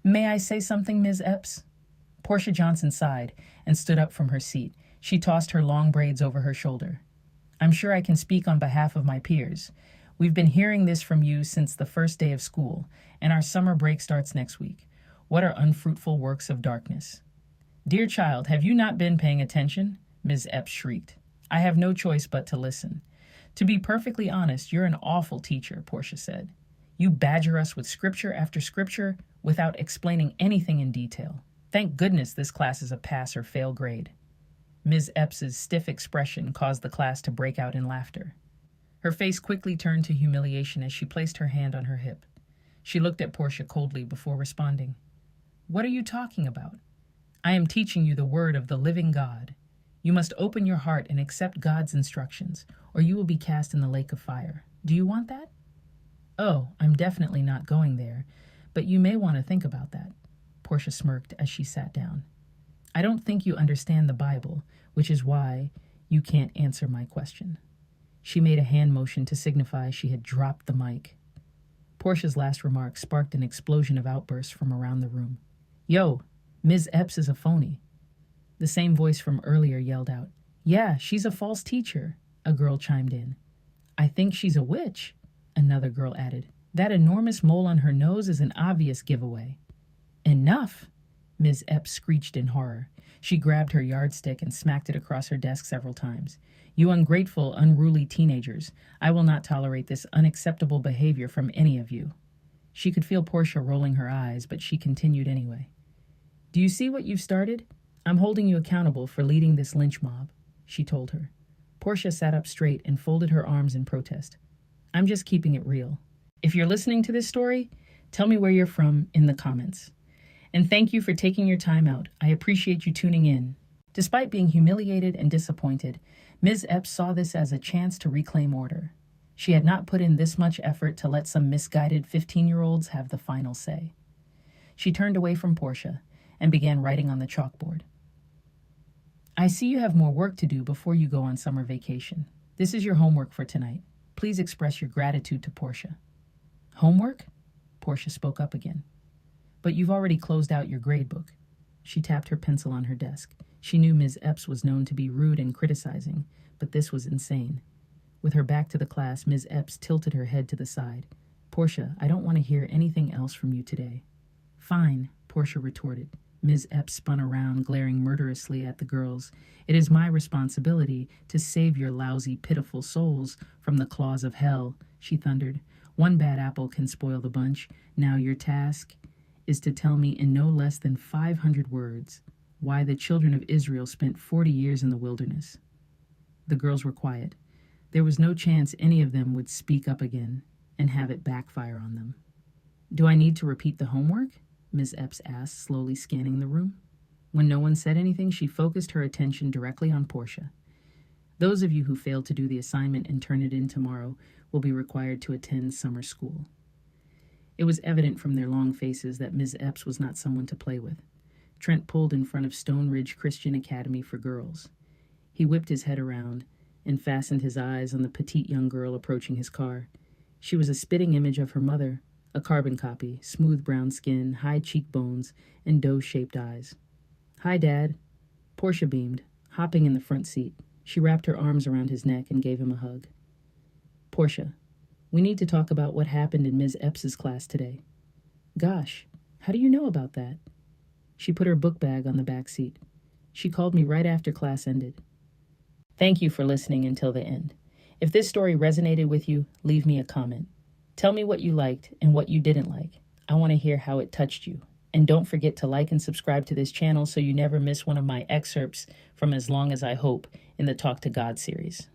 May I say something, Ms. Epps? Portia Johnson sighed and stood up from her seat. She tossed her long braids over her shoulder. I'm sure I can speak on behalf of my peers. We've been hearing this from you since the first day of school, and our summer break starts next week. What are unfruitful works of darkness? Dear child, have you not been paying attention? Ms. Epps shrieked. I have no choice but to listen. To be perfectly honest, you're an awful teacher, Portia said. You badger us with scripture after scripture without explaining anything in detail. Thank goodness this class is a pass or fail grade. Ms. Epps's stiff expression caused the class to break out in laughter. Her face quickly turned to humiliation as she placed her hand on her hip. She looked at Portia coldly before responding. What are you talking about? I am teaching you the word of the living God. You must open your heart and accept God's instructions, or you will be cast in the lake of fire. Do you want that? Oh, I'm definitely not going there, but you may want to think about that. Portia smirked as she sat down. I don't think you understand the Bible, which is why you can't answer my question. She made a hand motion to signify she had dropped the mic. Portia's last remark sparked an explosion of outbursts from around the room. Yo, Ms. Epps is a phony. The same voice from earlier yelled out. Yeah, she's a false teacher, a girl chimed in. I think she's a witch, another girl added. That enormous mole on her nose is an obvious giveaway. Enough, Ms. Epps screeched in horror. She grabbed her yardstick and smacked it across her desk several times. You ungrateful, unruly teenagers, I will not tolerate this unacceptable behavior from any of you. She could feel Portia rolling her eyes, but she continued anyway. Do you see what you've started? I'm holding you accountable for leading this lynch mob, she told her. Portia sat up straight and folded her arms in protest. I'm just keeping it real. If you're listening to this story, tell me where you're from in the comments. And thank you for taking your time out. I appreciate you tuning in. Despite being humiliated and disappointed, Ms. Epps saw this as a chance to reclaim order. She had not put in this much effort to let some misguided 15-year-olds have the final say. She turned away from Portia and began writing on the chalkboard. I see you have more work to do before you go on summer vacation. This is your homework for tonight. Please express your gratitude to Portia. Homework? Portia spoke up again. But you've already closed out your grade book. She tapped her pencil on her desk. She knew Ms. Epps was known to be rude and criticizing, but this was insane. With her back to the class, Ms. Epps tilted her head to the side. Portia, I don't want to hear anything else from you today. Fine, Portia retorted. Ms. Epps spun around, glaring murderously at the girls. It is my responsibility to save your lousy, pitiful souls from the claws of hell, she thundered. One bad apple can spoil the bunch. Now your task is to tell me in no less than 500 words why the children of Israel spent 40 years in the wilderness. The girls were quiet. There was no chance any of them would speak up again and have it backfire on them. Do I need to repeat the homework? Ms. Epps asked, slowly scanning the room. When no one said anything, she focused her attention directly on Portia. Those of you who failed to do the assignment and turn it in tomorrow will be required to attend summer school. It was evident from their long faces that Ms. Epps was not someone to play with. Trent pulled in front of Stone Ridge Christian Academy for Girls. He whipped his head around and fastened his eyes on the petite young girl approaching his car. She was a spitting image of her mother, a carbon copy, smooth brown skin, high cheekbones, and doe-shaped eyes. Hi, Dad. Portia beamed, hopping in the front seat. She wrapped her arms around his neck and gave him a hug. Portia, we need to talk about what happened in Ms. Epps's class today. Gosh, how do you know about that? She put her book bag on the back seat. She called me right after class ended. Thank you for listening until the end. If this story resonated with you, leave me a comment. Tell me what you liked and what you didn't like. I want to hear how it touched you. And don't forget to like and subscribe to this channel so you never miss one of my excerpts from As Long as I Hope in the Talk to God series.